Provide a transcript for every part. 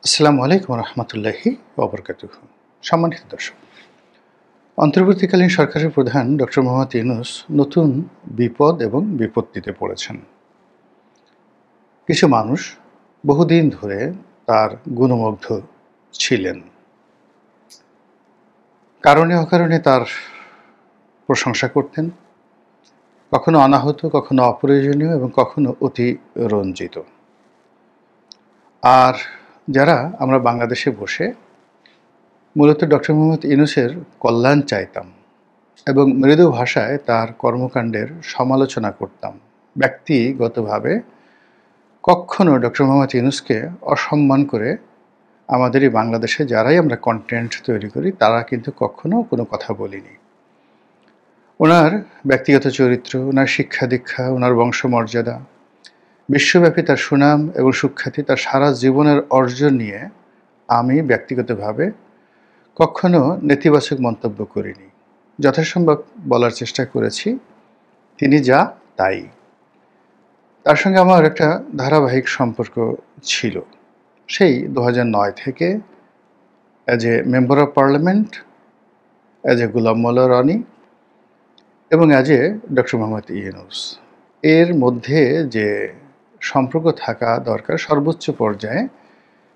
আসসালামু আলাইকুম রহমতুল্লাহি ওবরকাতুহু। সম্মানিত দর্শক, অন্তর্বর্তীকালীন সরকারের প্রধান ডক্টর মোহাম্মদ ইউনূস নতুন বিপদ এবং বিপত্তিতে পড়েছেন। কিছু মানুষ বহুদিন ধরে তার গুণমুগ্ধ ছিলেন, কারণে অকারণে তার প্রশংসা করতেন, কখনো অনাহূত, কখনো অপ্রয়োজনীয় এবং কখনো অতিরঞ্জিত। আর যারা আমরা বাংলাদেশে বসে মূলত ডক্টর মোহাম্মদ ইউনূসের কল্যাণ চাইতাম এবং মৃদু ভাষায় তার কর্মকাণ্ডের সমালোচনা করতাম, ব্যক্তিগতভাবে কখনো ডক্টর মোহাম্মদ ইউনূসকে অসম্মান করে আমাদের এই বাংলাদেশে যারাই আমরা কন্টেন্ট তৈরি করি তারা কিন্তু কখনো কোনো কথা বলিনি। ওনার ব্যক্তিগত চরিত্র, ওনার শিক্ষা দীক্ষা, ওনার বংশমর্যাদা, বিশ্বব্যাপী তার সুনাম এবং সুখ্যাতি, তার সারা জীবনের অর্জন নিয়ে আমি ব্যক্তিগতভাবে কখনো নেতিবাচক মন্তব্য করিনি। যথাসম্ভব বলার চেষ্টা করেছি তিনি যা তাই। তার সঙ্গে আমার একটা ধারাবাহিক সম্পর্ক ছিল সেই 2009 থেকে, as a member of parliament, as a Golam Molla Rony এবং as a doctor Mohammad Yunus. এর মধ্যে যে সম্পর্ক থাকা দরকার সর্বোচ্চ পর্যায়ে,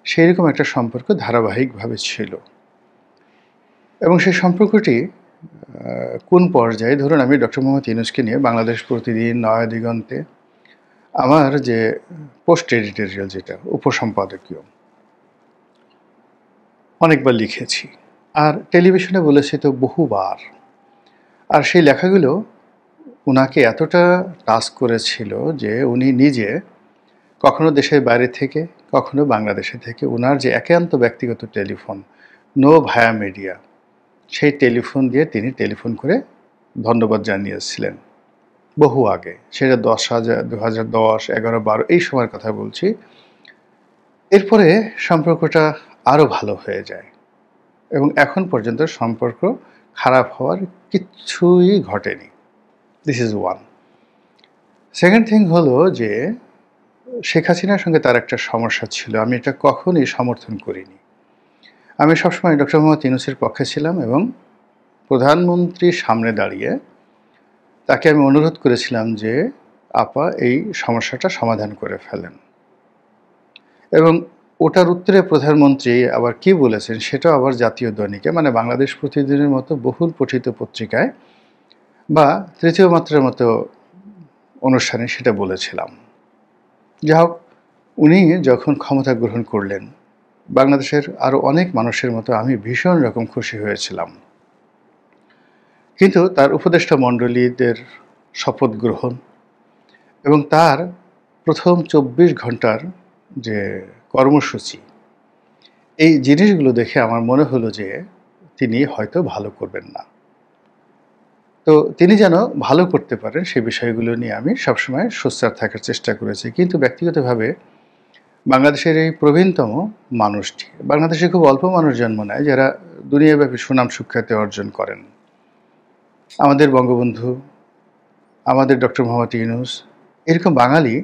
সেই রকম একটা সম্পর্ক ধারাবাহিকভাবে ছিল। এবং সেই সম্পর্কটি কোন পর্যায়ে, ধরুন আমি ডক্টর মোহাম্মদ ইউনূসকে নিয়ে বাংলাদেশ প্রতিদিন, নয়া দিগন্তে আমার যে পোস্ট এডিটোরিয়াল, যেটা উপসম্পাদকীয়, অনেকবার লিখেছি আর টেলিভিশনে বলেছি তো বহুবার। আর সেই লেখাগুলো ওনাকে এতটা টাচ করেছিল যে উনি নিজে কখনো দেশের বাইরে থেকে, কখনো বাংলাদেশে থেকে ওনার যে একান্ত ব্যক্তিগত টেলিফোন, নো ভায়া মিডিয়া, সেই টেলিফোন দিয়ে তিনি টেলিফোন করে ধন্যবাদ জানিয়েছিলেন বহু আগে। সেটা 2010, 11, 12 এই সময়ের কথা বলছি। এরপরে সম্পর্কটা আরও ভালো হয়ে যায় এবং এখন পর্যন্ত সম্পর্ক খারাপ হওয়ার কিচ্ছুই ঘটেনি। This is one. Second thing হলো যে শেখ হাসিনার সঙ্গে তার একটা সমস্যা ছিল, আমি এটা কখনই সমর্থন করিনি। আমি সবসময় ডক্টর মোহাম্মদ ইউনূসের পক্ষে ছিলাম এবং প্রধানমন্ত্রীর সামনে দাঁড়িয়ে তাকে আমি অনুরোধ করেছিলাম যে আপা এই সমস্যাটা সমাধান করে ফেলেন। এবং ওটার উত্তরে প্রধানমন্ত্রী আবার কি বলেছেন সেটাও আবার জাতীয় দৈনিকে, মানে বাংলাদেশ প্রতিদিনের মতো বহুল পঠিত পত্রিকায় বা তৃতীয় মাত্রার মতো অনুষ্ঠানে সেটা বলেছিলাম। যা হোক, উনি যখন ক্ষমতা গ্রহণ করলেন, বাংলাদেশের আরও অনেক মানুষের মতো আমি ভীষণ রকম খুশি হয়েছিলাম। কিন্তু তার উপদেষ্টা মণ্ডলীদের শপথ গ্রহণ এবং তার প্রথম 24 ঘন্টার যে কর্মসূচি, এই জিনিসগুলো দেখে আমার মনে হলো যে তিনি হয়তো ভালো করবেন না। তো তিনি যেন ভালো করতে পারেন সে বিষয়গুলো নিয়ে আমি সবসময় সোচ্চার থাকার চেষ্টা করেছি। কিন্তু ব্যক্তিগতভাবে বাংলাদেশের এই প্রবীণতম মানুষটি, বাংলাদেশে খুব অল্প মানুষ জন্ম নেয় যারা দুনিয়াব্যাপী সুনাম সুখ্যাতি অর্জন করেন। আমাদের বঙ্গবন্ধু, আমাদের ডক্টর মোহাম্মদ ইউনূস, এরকম বাঙালি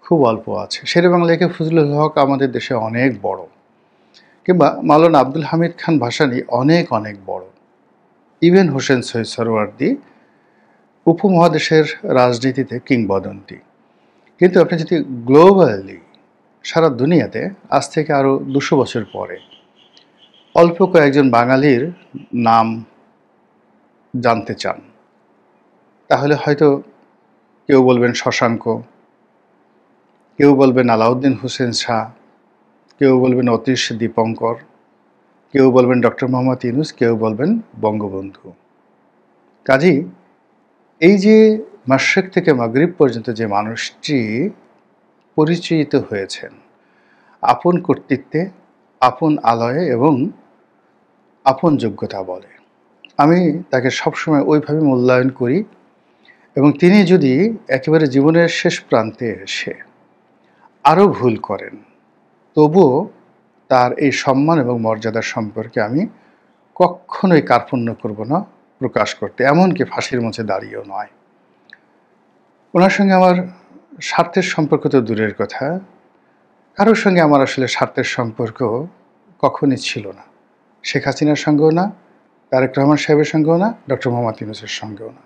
খুব অল্প আছে। শেরে বাংলা একে ফজলুল হক আমাদের দেশে অনেক বড়, কিংবা মাওলানা আব্দুল হামিদ খান ভাসানী অনেক অনেক বড়, ইভেন হোসেন সৈয়দ সরওয়ার্দী উপমহাদেশের রাজনীতিতে কিংবদন্তি। কিন্তু আপনি যদি গ্লোবালি সারা দুনিয়াতে আজ থেকে আরও 200 বছর পরে অল্প কয়েকজন বাঙালির নাম জানতে চান, তাহলে হয়তো কেউ বলবেন শশাঙ্ক, কেউ বলবেন আলাউদ্দিন হোসেন শাহ, কেউ বলবেন অতীশ দীপঙ্কর, কেউ বলবেন ডক্টর মোহাম্মদ ইউনূস, কেউ বলবেন বঙ্গবন্ধু। কাজেই এই যে মাশরিক থেকে মাগরিব পর্যন্ত যে মানুষটি পরিচিত হয়েছেন আপন কর্তৃত্বে, আপন আলয়ে এবং আপন যোগ্যতা বলে, আমি তাকে সবসময় ওইভাবে মূল্যায়ন করি। এবং তিনি যদি একেবারে জীবনের শেষ প্রান্তে এসে আরও ভুল করেন, তবুও তার এই সম্মান এবং মর্যাদার সম্পর্কে আমি কখনোই কার্পণ্য করব না প্রকাশ করতে, এমনকি ফাঁসির মঞ্চে দাঁড়িয়েও নয়। ওনার সঙ্গে আমার স্বার্থের সম্পর্ক তো দূরের কথা, কারোর সঙ্গে আমার আসলে স্বার্থের সম্পর্ক কখনই ছিল না। শেখ হাসিনার সঙ্গেও না, তারেক রহমান সাহেবের সঙ্গেও না, ডক্টর মোহাম্মদ ইউনূসের সঙ্গেও না।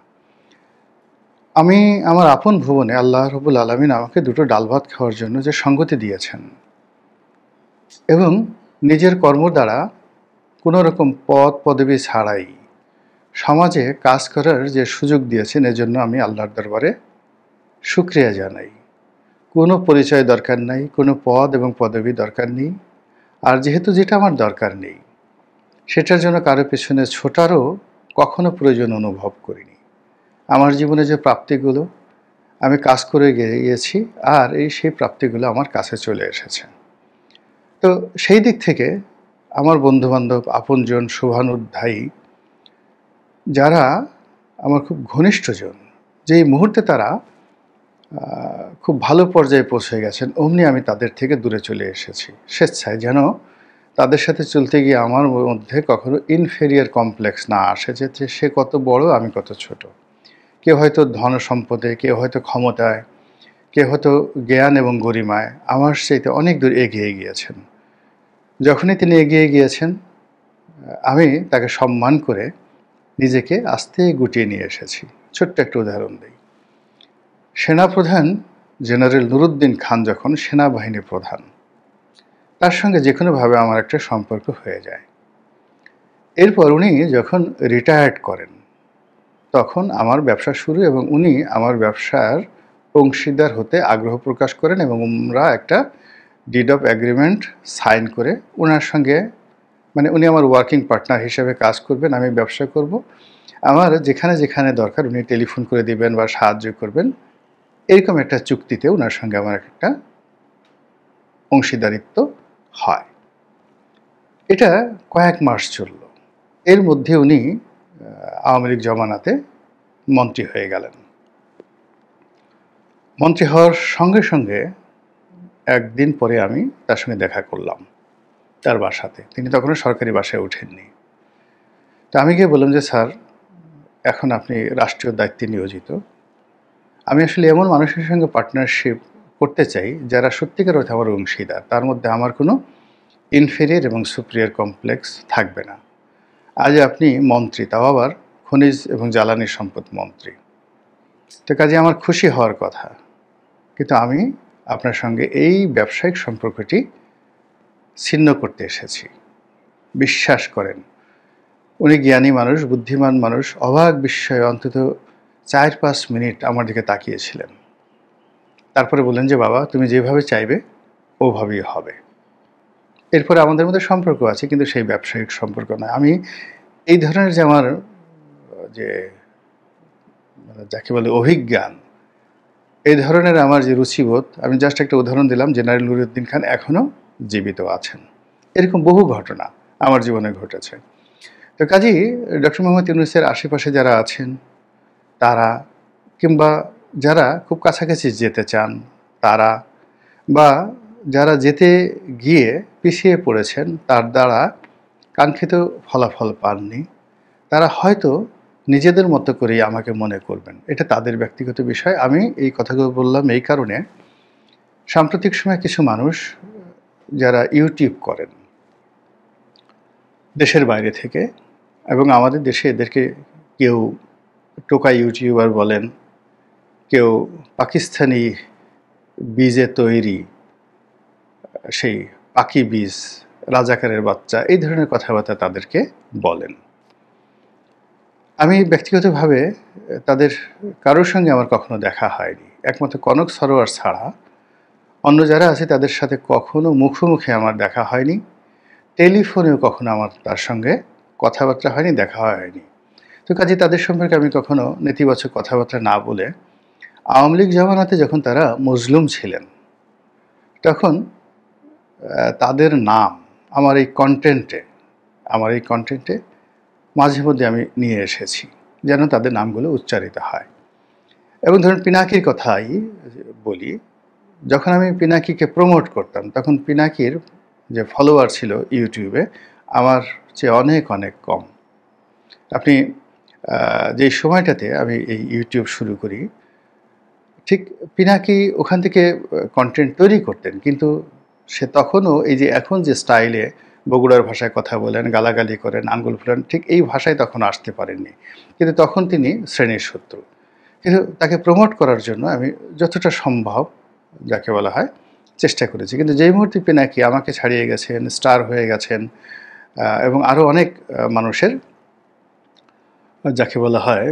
আমি আমার আপন ভুবনে আল্লাহ রাব্বুল আলামিন আমাকে দুটো ডাল ভাত খাওয়ার জন্য যে সঙ্গতি দিয়েছেন এবং নিজের কর্ম দ্বারা কোনো রকম পদ পদবি ছাড়াই সমাজে কাজ করার যে সুযোগ দিয়েছেন, এজন্য আমি আল্লাহর দরবারে শুকরিয়া জানাই। কোনো পরিচয় দরকার নাই, কোনো পদ এবং পদবি দরকার নেই। আর যেহেতু যেটা আমার দরকার নেই, সেটার জন্য কারো পেছনে ছোটারও কখনো প্রয়োজন অনুভব করিনি। আমার জীবনে যে প্রাপ্তিগুলো আমি কাজ করে গিয়েছি, আর সেই প্রাপ্তিগুলো আমার কাছে চলে এসেছে। তো সেই দিক থেকে আমার বন্ধুবান্ধব, আপনজন, শুভানুধ্যায়ী যারা আমার খুব ঘনিষ্ঠজন, যেই মুহূর্তে তারা খুব ভালো পর্যায়ে পৌঁছে গেছেন, অমনি আমি তাদের থেকে দূরে চলে এসেছি স্বেচ্ছায়, যেন তাদের সাথে চলতে গিয়ে আমার মধ্যে কখনো ইনফেরিয়ার কমপ্লেক্স না আসে যে সে কত বড়, আমি কত ছোট। কেউ হয়তো ধন সম্পদে, কেউ হয়তো ক্ষমতায়, কেউ হয়তো জ্ঞান এবং গরিমায় আমার চাইতে অনেক দূর এগিয়ে গিয়েছেন। যখনই তিনি এগিয়ে গিয়েছেন, আমি তাকে সম্মান করে নিজেকে আস্তে গুটিয়ে নিয়ে এসেছি। ছোট্ট একটা উদাহরণ দিই। সেনাপ্রধান জেনারেল নুরুদ্দিন খান যখন সেনাবাহিনী প্রধান, তার সঙ্গে যে কোনোভাবে আমার একটা সম্পর্ক হয়ে যায়। এরপর উনি যখন রিটায়ার্ড করেন, তখন আমার ব্যবসা শুরু এবং উনি আমার ব্যবসার অংশীদার হতে আগ্রহ প্রকাশ করেন এবং আমরা একটা ডিড অফ এগ্রিমেন্ট সাইন করে ওনার সঙ্গে, মানে উনি আমার ওয়ার্কিং পার্টনার হিসেবে কাজ করবেন, আমি ব্যবসা করব। আমার যেখানে যেখানে দরকার উনি টেলিফোন করে দিবেন বা সাহায্য করবেন, এরকম একটা চুক্তিতে ওনার সঙ্গে আমার একটা অংশীদারিত্ব হয়। এটা কয়েক মাস চলল। এর মধ্যে উনি আওয়ামী লীগ জমানাতে মন্ত্রী হয়ে গেলেন। মন্ত্রী হওয়ার সঙ্গে সঙ্গে একদিন পরে আমি তার সঙ্গে দেখা করলাম তার বাসাতে। তিনি তখনও সরকারি বাসায় ওঠেননি। তো আমি গিয়ে বললাম যে, স্যার, এখন আপনি রাষ্ট্রীয় দায়িত্বে নিয়োজিত। আমি আসলে এমন মানুষের সঙ্গে পার্টনারশিপ করতে চাই যারা সত্যিকার অর্থে আমার অংশীদার। তার মধ্যে আমার কোনো ইনফেরিয়ার এবং সুপিরিয়র কমপ্লেক্স থাকবে না। আজ আপনি মন্ত্রী, তাও আবার খনিজ এবং জ্বালানি সম্পদ মন্ত্রী। তো কাজে আমার খুশি হওয়ার কথা, কিন্তু আমি আপনার সঙ্গে এই ব্যবসায়িক সম্পর্কটি ছিন্ন করতে এসেছি। বিশ্বাস করেন, উনি জ্ঞানী মানুষ, বুদ্ধিমান মানুষ, অবাক বিস্ময়ে অন্তত 4-5 মিনিট আমার দিকে তাকিয়েছিলেন। তারপরে বললেন যে, বাবা, তুমি যেভাবে চাইবে ওভাবেই হবে। এরপরে আমাদের মধ্যে সম্পর্ক আছে, কিন্তু সেই ব্যবসায়িক সম্পর্ক নয়। আমি এই ধরনের যে আমার যে যাকে বলে অভিজ্ঞান, এই ধরনের আমার যে রুচিবোধ, আমি জাস্ট একটা উদাহরণ দিলাম। জেনারেল নুরুদ্দিন খান এখনও জীবিত আছেন। এরকম বহু ঘটনা আমার জীবনে ঘটেছে। তো কাজেই ডক্টর মোহাম্মদ ইউনূসের আশেপাশে যারা আছেন তারা, কিংবা যারা খুব কাছাকাছি যেতে চান তারা, বা যারা যেতে গিয়ে পিছিয়ে পড়েছেন, তার দ্বারা কাঙ্ক্ষিত ফলাফল পাননি, তারা হয়তো নিজেদের মতো করেই আমাকে মনে করবেন। এটা তাদের ব্যক্তিগত বিষয়। আমি এই কথাগুলো বললাম এই কারণে, সাম্প্রতিক সময়ে কিছু মানুষ যারা ইউটিউব করেন দেশের বাইরে থেকে, এবং আমাদের দেশে এদেরকে কেউ টোকা ইউটিউবার বলেন, কেউ পাকিস্তানি বীজে তৈরি সেই পাকি বীজ, রাজাকারের বাচ্চা, এই ধরনের কথাবার্তা তাদেরকে বলেন। আমি ব্যক্তিগতভাবে তাদের কারোর সঙ্গে আমার কখনো দেখা হয়নি। একমাত্র কনক সরোয়ার ছাড়া অন্য যারা আছে তাদের সাথে কখনো মুখোমুখি আমার দেখা হয়নি। টেলিফোনেও কখনো আমার তার সঙ্গে কথাবার্তা হয়নি, দেখা হয়নি। তো কাজে তাদের সম্পর্কে আমি কখনো নেতিবাচক কথাবার্তা না বলে, আওয়ামী লীগ জমানাতে যখন তারা মজলুম ছিলেন, তখন তাদের নাম আমার এই কন্টেন্টে মাঝে মধ্যে আমি নিয়ে এসেছি, যেন তাদের নামগুলো উচ্চারিত হয়। এবং ধরুন পিনাকির কথাই বলি, যখন আমি পিনাকিকে প্রমোট করতাম, তখন পিনাকির যে ফলোয়ার ছিল ইউটিউবে আমার চেয়ে অনেক অনেক কম। আপনি যে সময়টাতে আমি এই ইউটিউব শুরু করি, ঠিক পিনাকি ওখান থেকে কন্টেন্ট তৈরি করতেন, কিন্তু সে তখনও এই যে এখন যে স্টাইলে বগুড়ার ভাষায় কথা বলেন, গালাগালি করেন, আঙ্গুল ফুলান, ঠিক এই ভাষায় তখন আসতে পারেননি। কিন্তু তখন তিনি শ্রেণীর শত্রু। কিন্তু তাকে প্রমোট করার জন্য আমি যতটা সম্ভব, যাকে বলা হয়, চেষ্টা করেছি। কিন্তু যেই মুহূর্তে পিনাকি আমাকে ছাড়িয়ে গেছেন, স্টার হয়ে গেছেন, এবং আরও অনেক মানুষের, যাকে বলা হয়,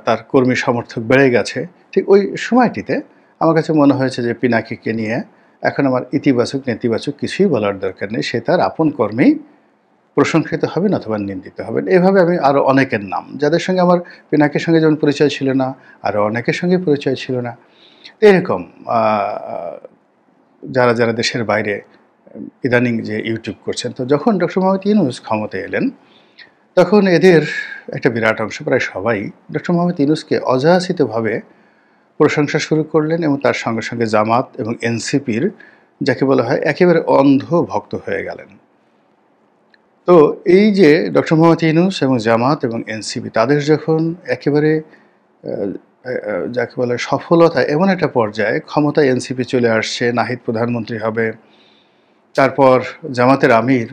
তার কর্মী সমর্থক বেড়ে গেছে, ঠিক ওই সময়টিতে আমার কাছে মনে হয়েছে যে পিনাকিকে নিয়ে এখন আমার ইতিবাচক নেতিবাচক কিছুই বলার দরকার নেই। সে তার আপন কর্মেই প্রশংসিত হবেন অথবা নিন্দিত হবেন। এভাবে আমি আরও অনেকের নাম, যাদের সঙ্গে আমার পিনাকির সঙ্গে যেমন পরিচয় ছিল না, আরও অনেকের সঙ্গে পরিচয় ছিল না, এরকম যারা যারা দেশের বাইরে ইদানিং যে ইউটিউব করছেন, তো যখন ডক্টর মোহাম্মদ ইউনূস ক্ষমতায় এলেন, তখন এদের একটা বিরাট অংশ, প্রায় সবাই, ডক্টর মোহাম্মদ ইউনূসকে অযাচিতভাবে প্রশংসা শুরু করলেন এবং তার সঙ্গে সঙ্গে জামাত এবং এনসিপির, যাকে বলা হয়, একেবারে অন্ধ ভক্ত হয়ে গেলেন। তো এই যে ডক্টর মোহাম্মদ ইউনূস এবং জামাত এবং এনসিপি, তাদের যখন একেবারে যাকে বলে সফলতা এমন একটা পর্যায়ে, ক্ষমতায় এনসিপি চলে আসছে, নাহিদ প্রধানমন্ত্রী হবে, তারপর জামাতের আমির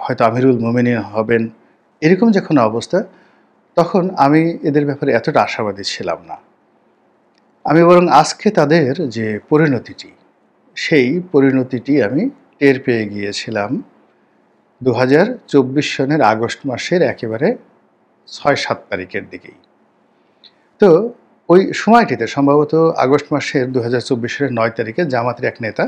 হয়তো আমিরুল মোমিনিন হবেন, এরকম যখন অবস্থা, তখন আমি এদের ব্যাপারে এতটা আশাবাদী ছিলাম না। আমি বরং আজকে তাদের যে পরিণতিটি, সেই পরিণতিটি আমি টের পেয়ে গিয়েছিলাম 2024 সনের আগস্ট মাসের একেবারে 6-7 তারিখের দিকেই। তো ওই সময়টিতে সম্ভবত আগস্ট মাসের 2024 সালের 9 তারিখে জামাতের এক নেতা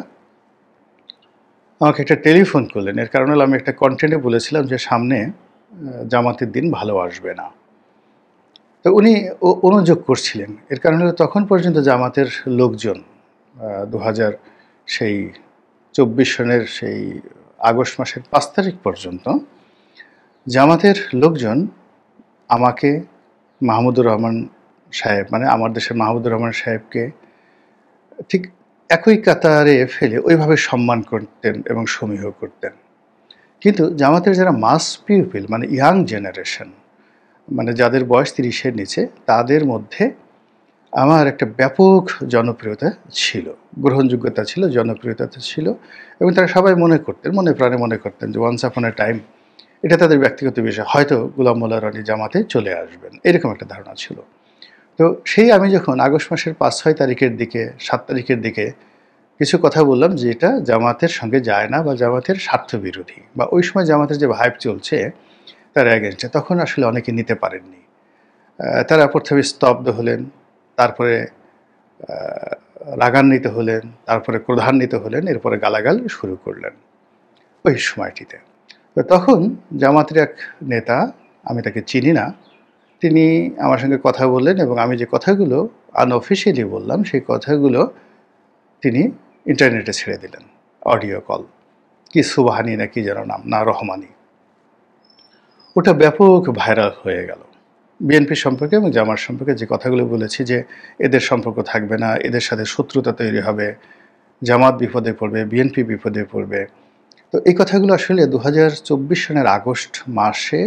আমাকে একটা টেলিফোন করলেন। এর কারণ হলো আমি একটা কন্টেন্টে বলেছিলাম যে সামনে জামাতের দিন ভালো আসবে না। তো উনি অনুযোগ করছিলেন। এর কারণ হলো তখন পর্যন্ত জামাতের লোকজন 2024 সনের সেই আগস্ট মাসের 5 তারিখ পর্যন্ত জামাতের লোকজন আমাকে, মাহমুদুর রহমান সাহেব, মানে আমার দেশের মাহমুদুর রহমান সাহেবকে ঠিক একই কাতারে ফেলে ওইভাবে সম্মান করতেন এবং সমীহ করতেন। কিন্তু জামাতের যারা মাস পিউপিল, মানে ইয়াং জেনারেশন, মানে যাদের বয়স 30-এর নিচে, তাদের মধ্যে আমার একটা ব্যাপক জনপ্রিয়তা ছিল, গ্রহণযোগ্যতা ছিল, জনপ্রিয়তা ছিল, এবং তারা সবাই মনে করতেন, মনে প্রাণে মনে করতেন যে ওয়ান্স আপন এ টাইম এটা তাদের ব্যক্তিগত বিষয়, হয়তো গোলাম মোল্লা রনি জামাতে চলে আসবেন, এরকম একটা ধারণা ছিল। তো সেই আমি যখন আগস্ট মাসের 5-6 তারিখের দিকে, 7 তারিখের দিকে কিছু কথা বললাম যেটা জামাতের সঙ্গে যায় না বা জামাতের স্বার্থবিরোধী, বা ওই সময় জামাতের যে ভাইব চলছে তার এগেনস্টে, তখন আসলে অনেকে নিতে পারেননি। তারা প্রথমে স্তব্ধ হলেন, তারপরে রাগান্বিত হলেন, তারপরে ক্রোধান্বিত হলেন, এরপরে গালাগাল শুরু করলেন ওই সময়টিতে। তো তখন জামাতের এক নেতা, আমি তাকে চিনি না, তিনি আমার সঙ্গে কথা বললেন এবং আমি যে কথাগুলো আনঅফিসিয়ালি বললাম সেই কথাগুলো তিনি ইন্টারনেটে ছেড়ে দিলেন, অডিও কল, কি সুবহানি না কি যেন নাম, না রহমানি, ওটা ব্যাপক ভাইরাল হয়ে গেল। বিএনপি সম্পর্কে এবং জামাত সম্পর্কে যে কথাগুলো বলেছি যে এদের সম্পর্ক থাকবে না, এদের সাথে শত্রুতা তৈরি হবে, জামাত বিপদে পড়বে, বিএনপি বিপদে পড়বে, তো এই কথাগুলো আসলে 2024 সনের আগস্ট মাসে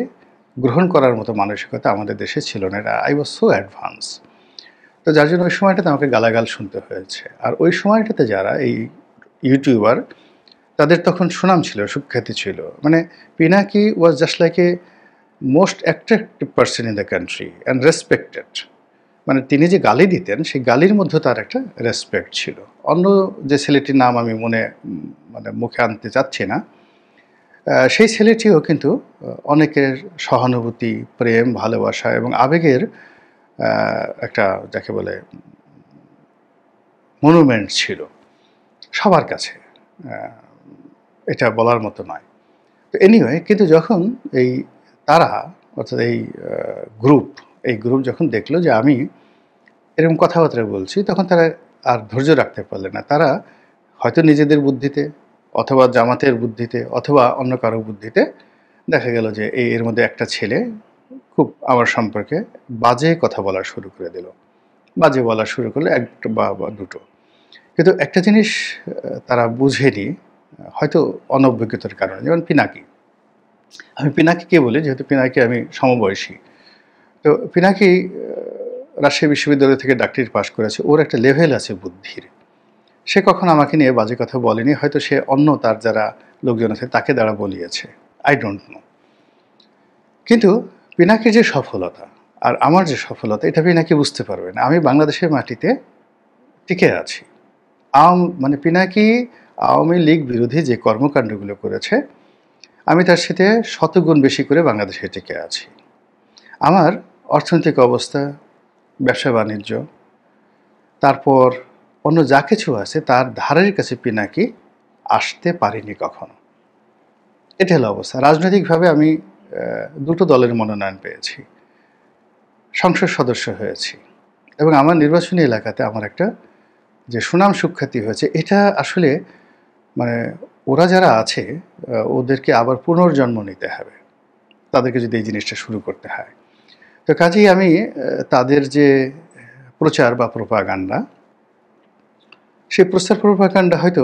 গ্রহণ করার মতো মানসিকতা আমাদের দেশে ছিল না। এটা আই ওয়াজ সো অ্যাডভান্স। তো যার জন্য ওই সময়টাতে আমাকে গালাগাল শুনতে হয়েছে। আর ওই সময়টাতে যারা এই ইউটিউবার, তাদের তখন সুনাম ছিল, সুখ্যাতি ছিল। মানে Pinaki was just like a most attractive person in the country and respected. মানে তিনি যে গালি দিতেন সেই গালির মধ্যে তার একটা রেসপেক্ট ছিল। অন্য যে ছেলেটির নাম আমি মানে মুখে আনতে চাচ্ছি না, সেই ছেলেটিও কিন্তু অনেকের সহানুভূতি, প্রেম, ভালোবাসা এবং আবেগের একটা, যাকে বলে, মনুমেন্ট ছিল সবার কাছে। এটা বলার মতো নয়। তো এনিওয়ে, কিন্তু যখন এই তারা, অর্থাৎ এই গ্রুপ যখন দেখলো যে আমি এরকম কথাবার্তা বলছি, তখন তারা আর ধৈর্য রাখতে পারলে না। তারা হয়তো নিজেদের বুদ্ধিতে অথবা জামাতের বুদ্ধিতে অথবা অন্য কারো বুদ্ধিতে দেখা গেল যে এর মধ্যে একটা ছেলে খুব আমার সম্পর্কে বাজে কথা বলা শুরু করে দিল। বাজে বলা শুরু করলো একটা বা দুটো। কিন্তু একটা জিনিস তারা বুঝেনি, হয়তো অনভিজ্ঞতার কারণে, যেমন পিনাকি। আমি পিনাকিকে বলি যেহেতু পিনাকি আমি সমবয়সী। তো পিনাকি রাজশাহী বিশ্ববিদ্যালয় থেকে ডাক্তারি পাশ করেছে, ওর একটা লেভেল আছে বুদ্ধির। সে কখনো আমাকে নিয়ে বাজে কথা বলেনি, হয়তো সে অন্য তার যারা লোকজন আছে তাকে দ্বারা বলিয়েছে, আই ডোন্ট নো। কিন্তু পিনাকির যে সফলতা আর আমার যে সফলতা, এটা পিনাকি বুঝতে পারবে না। আমি বাংলাদেশের মাটিতে টিকে আছি। মানে পিনাকি আওয়ামী লীগ বিরোধী যে কর্মকাণ্ডগুলো করেছে, আমি তার সাথে শতগুণ বেশি করে বাংলাদেশে টিকে আছি। আমার অর্থনৈতিক অবস্থা, ব্যবসা বাণিজ্য, তারপর অন্য যা কিছু আছে তার ধারের কাছে পিনাকি আসতে পারিনি কখনো। এটা হলো অবস্থা। রাজনৈতিকভাবে আমি দুটো দলের মনোনয়ন পেয়েছি, সংসদ সদস্য হয়েছি, এবং আমার নির্বাচনী এলাকাতে আমার একটা যে সুনাম সুখ্যাতি হয়েছে, এটা আসলে মানে ওরা যারা আছে ওদেরকে আবার পুনর্জন্ম নিতে হবে তাদেরকে যদি এই জিনিসটা শুরু করতে হয়। তো কাজেই আমি তাদের যে প্রচার বা প্রোপাগান্ডা, সেই প্রচার প্রোপাগান্ডা হয়তো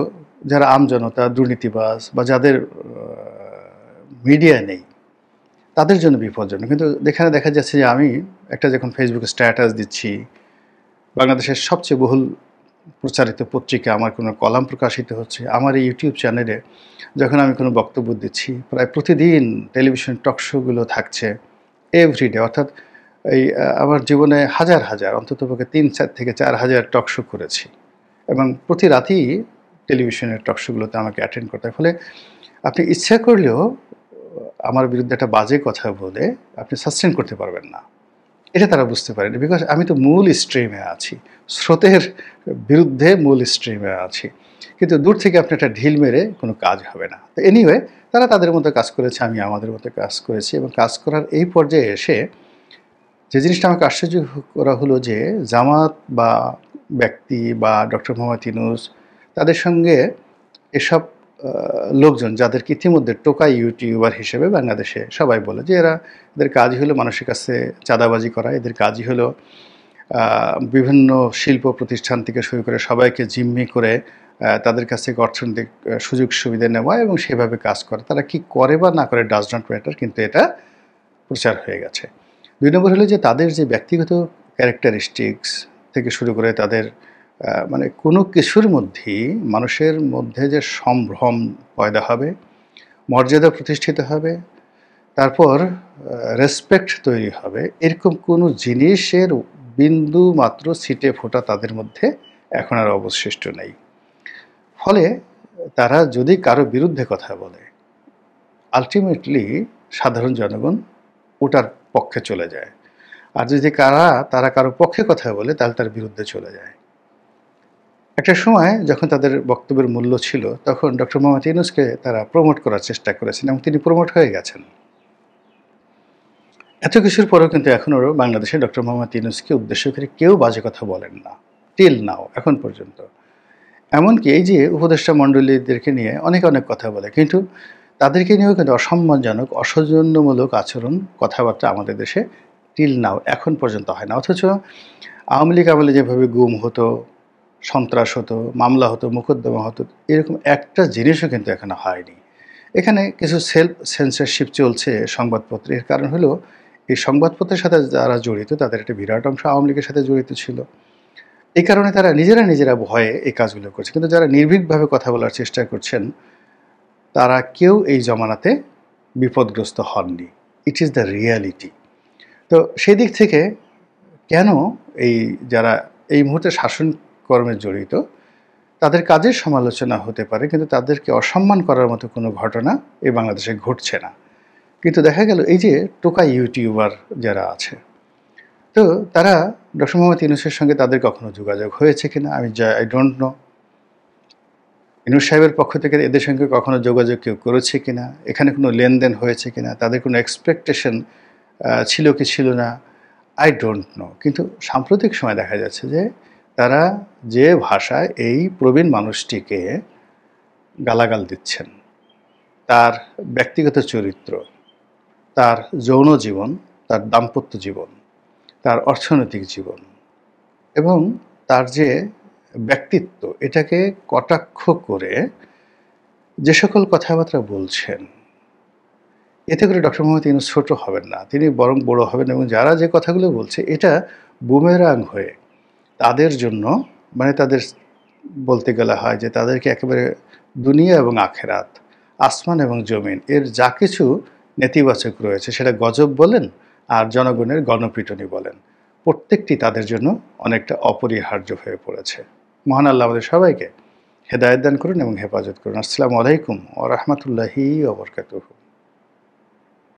যারা আমজনতা, দুর্নীতিবাজ বা যাদের মিডিয়া নেই তাদের জন্য বিপজ্জনক। কিন্তু এখানে দেখা যাচ্ছে যে আমি একটা যখন ফেসবুকে স্ট্যাটাস দিচ্ছি, বাংলাদেশের সবচেয়ে বহুল প্রচারিত পত্রিকা আমার কোনো কলাম প্রকাশিত হচ্ছে, আমার এই ইউটিউব চ্যানেলে যখন আমি কোনো বক্তব্য দিচ্ছি, প্রায় প্রতিদিন টেলিভিশন টক শোগুলো থাকছে এভরিডে। অর্থাৎ এই আমার জীবনে হাজার হাজার, অন্ততপক্ষে 3 থেকে 4 হাজার টক শো করেছি, এবং প্রতি রাতেই টেলিভিশনের টক শোগুলোতে আমাকে অ্যাটেন্ড করতে হয়। ফলে আপনি ইচ্ছা করলেও আমার বিরুদ্ধে একটা বাজে কথা বলে আপনি সাস্টেন করতে পারবেন না। এটা তারা বুঝতে পারেনি, বিকজ আমি তো মূল স্ট্রিমে আছি, স্রোতের বিরুদ্ধে মূল স্ট্রিমে আছি। কিন্তু দূর থেকে আপনি একটা ঢিল মেরে কোনো কাজ হবে না। তো এনিওয়ে, তারা তাদের মতো কাজ করেছে, আমি আমাদের মতো কাজ করেছি, এবং কাজ করার এই পর্যায়ে এসে যে জিনিসটা আমাকে আশ্চর্য করা হলো যে জামাত বা ব্যক্তি বা ডক্টর মোহাম্মদ ইউনূস, তাদের সঙ্গে এসব লোকজন যাদেরকে ইতিমধ্যে টোকাই ইউটিউবার হিসেবে বাংলাদেশে সবাই বলে যে এদের কাজই হলো মানুষের কাছে চাঁদাবাজি করা, এদের কাজই হলো বিভিন্ন শিল্প প্রতিষ্ঠান থেকে শুরু করে সবাইকে জিম্মি করে তাদের কাছ থেকে অর্থনৈতিক সুযোগ সুবিধা নেওয়া এবং সেভাবে কাজ করা। তারা কি করে বা না করে ডাজ নট ম্যাটার, কিন্তু এটা প্রচার হয়ে গেছে। 2 নম্বর হলো যে তাদের যে ব্যক্তিগত ক্যারেক্টারিস্টিক্স থেকে শুরু করে তাদের মানে কোনো কিছুর মধ্যেই মানুষের মধ্যে যে সম্ভ্রম পয়দা হবে, মর্যাদা প্রতিষ্ঠিত হবে, তারপর রেসপেক্ট তৈরি হবে, এরকম কোনো জিনিসের বিন্দু মাত্র ছিটে ফোঁটা তাদের মধ্যে এখন আর অবশিষ্ট নেই। ফলে তারা যদি কারো বিরুদ্ধে কথা বলে, আলটিমেটলি সাধারণ জনগণ ওটার পক্ষে চলে যায়, আর যদি তারা কারো পক্ষে কথা বলে তাহলে তার বিরুদ্ধে চলে যায়। একটা সময় যখন তাদের বক্তব্যের মূল্য ছিল, তখন ডক্টর মোহাম্মদ ইউনূসকে তারা প্রমোট করার চেষ্টা করেছেন এবং তিনি প্রমোট হয়ে গেছেন। এত কিছুর পরেও কিন্তু এখনও বাংলাদেশে ডক্টর মোহাম্মদ ইউনূসকে উদ্দেশ্য করে কেউ বাজে কথা বলেন না, টিল নাও, এখন পর্যন্ত। এমনকি এই যে উপদেষ্টা মণ্ডলীদেরকে নিয়ে অনেক কথা বলে, কিন্তু তাদেরকে নিয়েও কিন্তু অসম্মানজনক, অসৌজন্যমূলক আচরণ, কথাবার্তা আমাদের দেশে টিল নাও এখন পর্যন্ত হয় না। অথচ আওয়ামী লীগ আমলে যেভাবে গুম হতো, সন্ত্রাস হতো, মামলা হতো, মোকদ্দমা হতো, এরকম একটা জিনিসও কিন্তু এখানে হয়নি। এখানে কিছু সেলফ সেন্সরশিপ চলছে সংবাদপত্রে। এর কারণ হলো এই সংবাদপত্রের সাথে যারা জড়িত তাদের একটা বিরাট অংশ আওয়ামী লীগের সাথে জড়িত ছিল। এই কারণে তারা নিজেরা ভয়ে এই কাজগুলো করছে। কিন্তু যারা নির্ভীকভাবে কথা বলার চেষ্টা করছেন তারা কেউ এই জমানাতে বিপদগ্রস্ত হননি। It is the reality. তো সেই দিক থেকে কেন এই যারা এই মুহূর্তে শাসন কর্মে জড়িত তাদের কাজের সমালোচনা হতে পারে, কিন্তু তাদেরকে অসম্মান করার মতো কোনো ঘটনা এই বাংলাদেশে ঘটছে না। কিন্তু দেখা গেল এই যে টোকা ইউটিউবার যারা আছে, তো তারা ডক্টর মোহাম্মদ ইউনূসের সঙ্গে তাদের কখনো যোগাযোগ হয়েছে কিনা আই ডোন্ট নো। ইউনূস সাহেবের পক্ষ থেকে এদের সঙ্গে কখনো যোগাযোগ কেউ করেছে কিনা, এখানে কোনো লেনদেন হয়েছে কিনা, তাদের কোনো এক্সপেকটেশন ছিল কি ছিল না, আই ডোন্ট নো। কিন্তু সাম্প্রতিক সময় দেখা যাচ্ছে যে তারা যে ভাষায় এই প্রবীণ মানুষটিকে গালাগাল দিচ্ছেন, তার ব্যক্তিগত চরিত্র, তার যৌন জীবন, তার দাম্পত্য জীবন, তার অর্থনৈতিক জীবন এবং তার যে ব্যক্তিত্ব, এটাকে কটাক্ষ করে যে সকল কথাবার্তা বলছেন, এতে করে ডক্টর মোহাম্মদ ইউনূস ছোট হবেন না, তিনি বরং বড় হবেন, এবং যারা যে কথাগুলো বলছে এটা বুমেরাং হয়ে তাদের জন্য, মানে তাদের বলতে গেলে হয় যে তাদেরকে একেবারে দুনিয়া এবং আখেরাত, আসমান এবং জমিন এর যা কিছু নেতিবাচক রয়েছে সেটা গজব বলেন আর জনগণের গণপিটুনি বলেন, প্রত্যেকটি তাদের জন্য অনেকটা অপরিহার্য হয়ে পড়েছে। মহান আল্লাহ আমাদের সবাইকে হেদায়েত দান করুন এবং হেফাজত করুন। আসসালামু আলাইকুম ওয়া রাহমাতুল্লাহি ওয়া বারাকাতুহু।